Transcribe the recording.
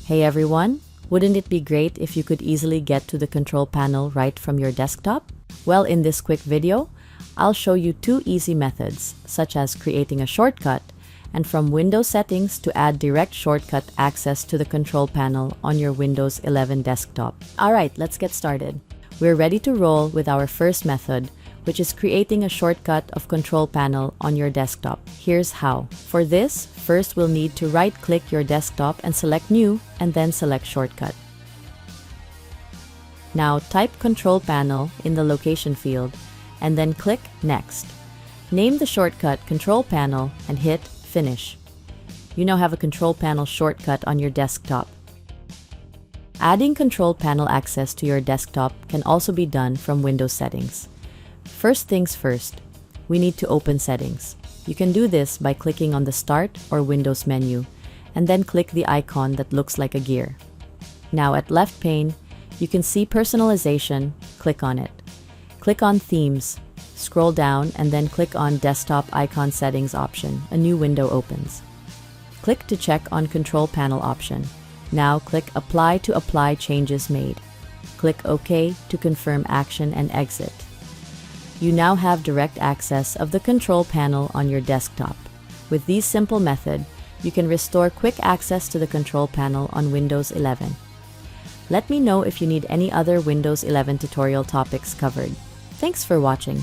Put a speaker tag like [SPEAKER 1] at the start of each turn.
[SPEAKER 1] Hey everyone! Wouldn't it be great if you could easily get to the control panel right from your desktop? Well, in this quick video, I'll show you two easy methods, such as creating a shortcut and from Windows settings to add direct shortcut access to the control panel on your Windows 11 desktop. Alright, let's get started. We're ready to roll with our first method, which is creating a shortcut of control panel on your desktop. Here's how. For this, first we'll need to right-click your desktop and select New, and then select Shortcut. Now type Control Panel in the location field, and then click Next. Name the shortcut Control Panel and hit Finish. You now have a control panel shortcut on your desktop. Adding control panel access to your desktop can also be done from Windows settings. First things first, we need to open Settings. You can do this by clicking on the Start or Windows menu, and then click the icon that looks like a gear. Now at left pane, you can see Personalization, click on it. Click on Themes, scroll down and then click on Desktop Icon Settings option, a new window opens. Click to check on Control Panel option. Now click Apply to apply changes made. Click OK to confirm action and exit. You now have direct access of the control panel on your desktop. With this simple method, you can restore quick access to the control panel on Windows 11. Let me know if you need any other Windows 11 tutorial topics covered. Thanks for watching.